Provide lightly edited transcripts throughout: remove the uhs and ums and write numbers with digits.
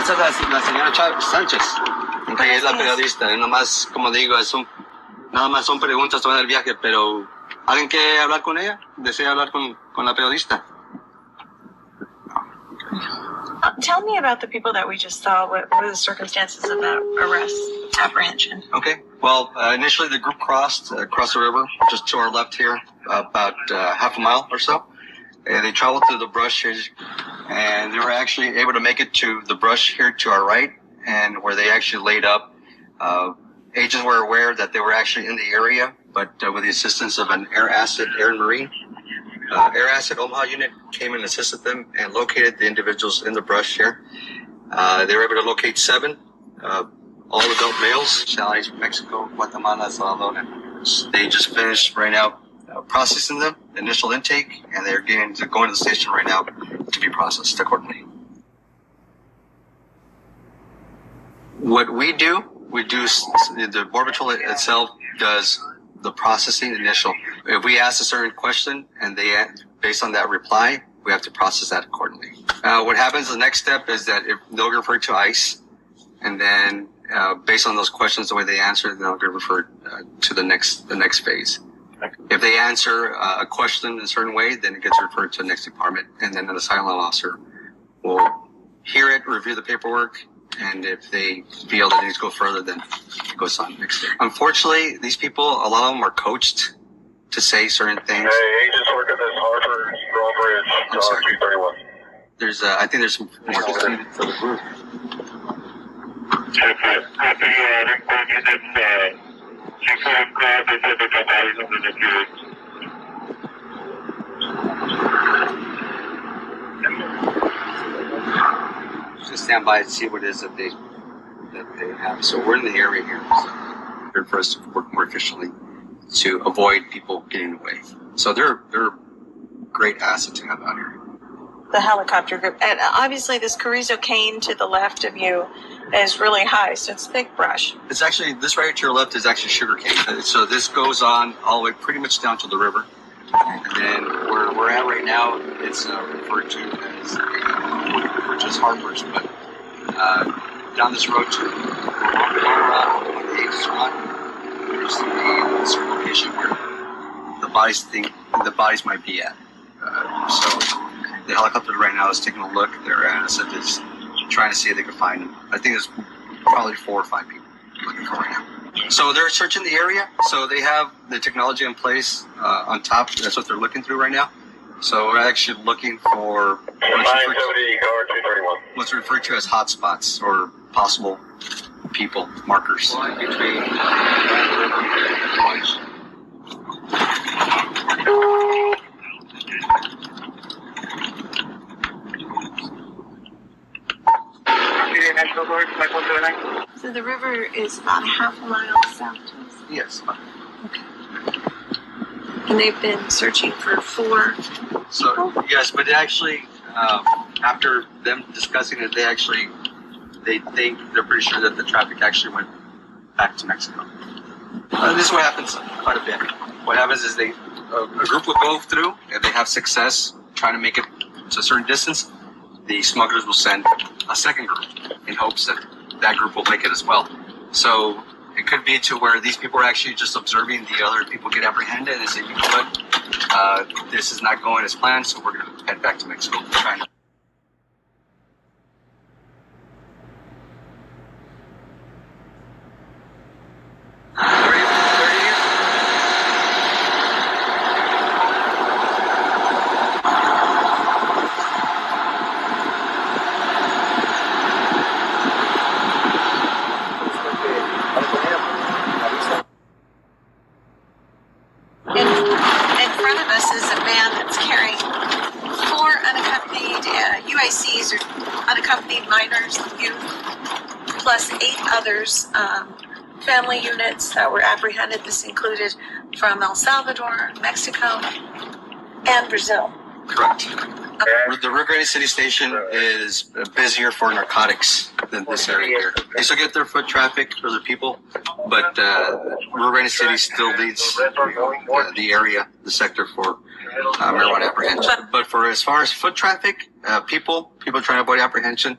Esa es la señora Sánchez, que es la periodista. Nomás, como digo, nada más son preguntas sobre el viaje, pero ¿alguien quiere hablar con ella? ¿Desea hablar con la periodista? Tell me about the people that we just saw. What were the circumstances of that arrest, apprehension? Okay. Well, initially the group crossed across the river, just to our left here, about half a mile or so. They traveled through the brush here, and they were actually able to make it to the brush here to our right, and where they actually laid up. Agents were aware that they were actually in the area, but with the assistance of an Air and Marine, Air Acid Omaha unit came and assisted them and located the individuals in the brush here. They were able to locate 7, all adult males, nationalities from Mexico, Guatemala, El Salvador. They just finished right now processing them, initial intake, and they're going to the station right now to be processed accordingly. What we do, the Border Patrol itself does the processing initial. If we ask a certain question and they, based on that reply, we have to process that accordingly. What happens, the next step is that if they'll get referred to ICE, and then based on those questions, the way they answer, they'll get referred to the next phase. If they answer a question in a certain way, then it gets referred to the next department, and then an asylum officer will hear it, review the paperwork, and if they feel that it needs to go further, then it goes on next day. Unfortunately, these people, a lot of them are coached to say certain things. Hey, agents work at this Harper Drawbridge, 231. There's, I think there's some more needed for the group. Just stand by and see what it is that they have. So we're in the area here, so for us to work more efficiently to avoid people getting away. So they're a great asset to have out here. The helicopter group. And obviously this Carrizo cane to the left of you is really high, so it's thick brush. It's actually, this right to your left is actually sugar cane. So this goes on all the way pretty much down to the river. And then where we're at right now, it's referred to as Harper's, but down this road to on the Aegis Run, there's a certain location where the bodies might be at. So the helicopter right now is taking a look. Their asset is trying to see if they can find them. I think there's probably 4 or 5 people looking for right now. So they're searching the area. So they have the technology in place on top. That's what they're looking through right now. So we're actually looking for what's referred to as hotspots or possible people markers between. So the river is about a half a mile south to us? Yes. Okay. And they've been searching for 4 So, people? yes, but actually, after them discussing it, they think they're pretty sure that the traffic actually went back to Mexico. This is what happens quite a bit. What happens is a group will go through, and they have success trying to make it to a certain distance. The smugglers will send a second group in hopes that that group will make it as well. So it could be to where these people are actually just observing the other people get apprehended and say, you know what, this is not going as planned, so we're going to head back to Mexico. In front of us is a van that's carrying 4 unaccompanied UICs or unaccompanied minors, youth, plus 8 others, family units that were apprehended. This included from El Salvador, Mexico, and Brazil. Correct. The Rio Grande City Station is busier for narcotics than this area here. They still get their foot traffic for the people, but Rio Grande City still leads the area, the sector for marijuana apprehension. But for as far as foot traffic, people trying to avoid apprehension,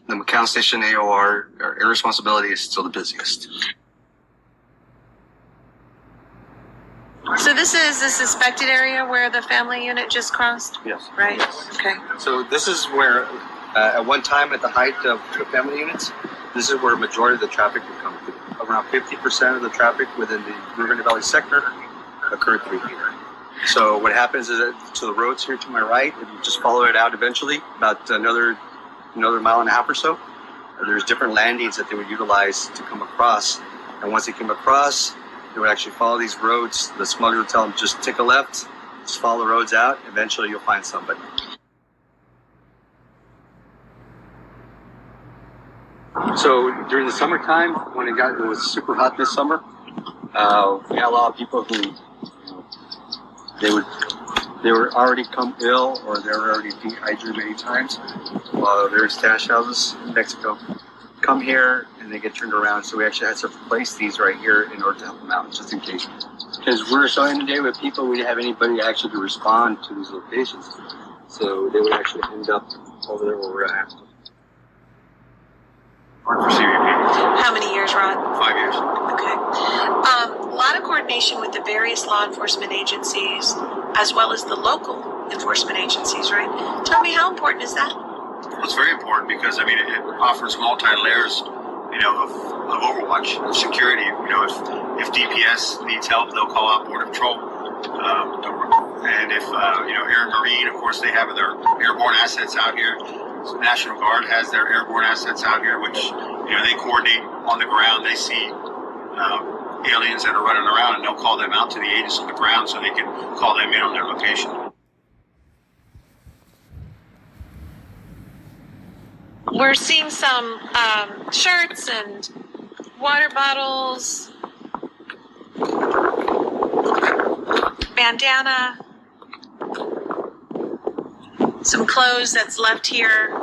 the McCown Station AOR, our air responsibility, is still the busiest. So this is the suspected area where the family unit just crossed? Yes. Right? Yes. Okay. So this is where, at one time, at the height of the family units, this is where a majority of the traffic would come through. Around 50% of the traffic within the Rio Grande Valley sector occurred through here. So what happens is that to the roads here to my right, if you just follow it out eventually, about another mile and a half or so, there's different landings that they would utilize to come across. And once they came across, they would actually follow these roads. The smuggler would tell them, just take a left, just follow the roads out. Eventually you'll find somebody. So during the summertime, when it was super hot this summer, we had a lot of people who, they were already come ill or they were already dehydrated many times while they're in stash houses in Mexico. Come here and they get turned around. So we actually had to place these right here in order to help them out, just in case. Because we're so inundated with people, we didn't have anybody actually to respond to these locations. So they would actually end up over there where we're at. How many years, Rod? 5 years. Okay. A lot of coordination with the various law enforcement agencies as well as the local enforcement agencies, right? Tell me, how important is that? Well, it's very important because, I mean, it offers multi-layers, of overwatch, of security. If DPS needs help, they'll call out Border Patrol. And if, Air and Marine, of course, they have their airborne assets out here. So National Guard has their airborne assets out here, which, they coordinate on the ground. They see aliens that are running around, and they'll call them out to the agents on the ground so they can call them in on their location. We're seeing some shirts and water bottles, bandana, some clothes that's left here.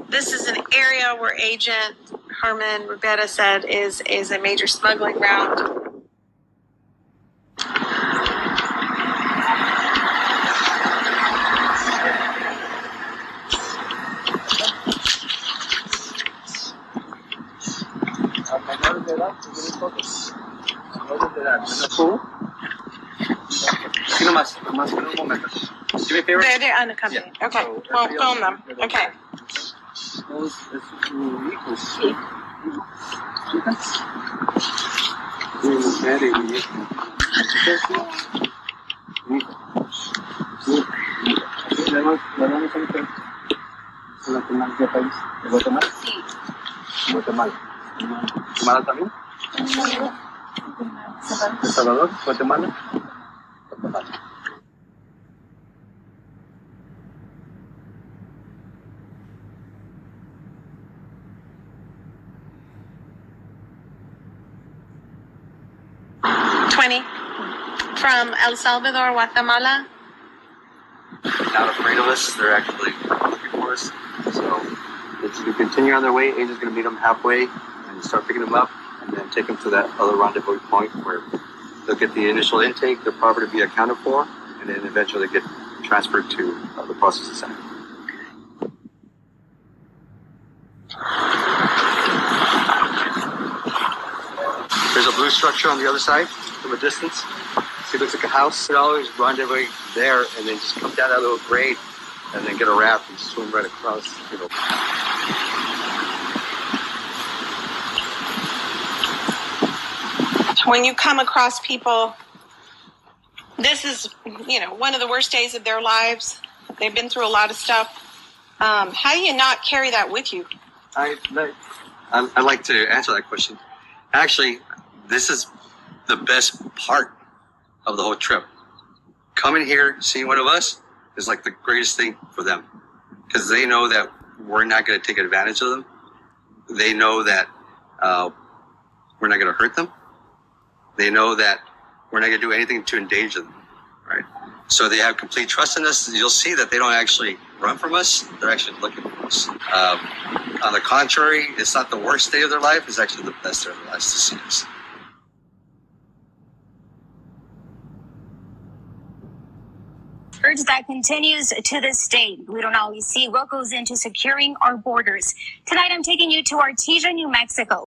This is an area where Agent Herman Rivera said is a major smuggling route. They're unaccompanied. Yeah. Okay, So well, everybody film else- them. Okay. ¿Guatemala también? ¿El Salvador? ¿Guatemala? Guatemala. From El Salvador, Guatemala. Not afraid of us. They're actually looking for us. So if they continue on their way, Agent's going to meet them halfway and start picking them up and then take them to that other rendezvous point where they'll get the initial intake, their property be accounted for, and then eventually get transferred to the processing center. There's a blue structure on the other side from a distance. See, it looks like a house. It always rendezvous there and then just come down that little grade and then get a raft and swim right across. When you come across people, this is, one of the worst days of their lives. They've been through a lot of stuff. How do you not carry that with you? I'd like to answer that question. Actually, this is the best part of the whole trip. Coming here, seeing one of us is like the greatest thing for them because they know that we're not going to take advantage of them. They know that we're not going to hurt them. They know that we're not going to do anything to endanger them, right? So they have complete trust in us. You'll see that they don't actually run from us. They're actually looking for us. On the contrary, it's not the worst day of their life. It's actually the best day of their lives to see us. surge that continues to this day. We don't always see what goes into securing our borders. Tonight, I'm taking you to Artesia, New Mexico.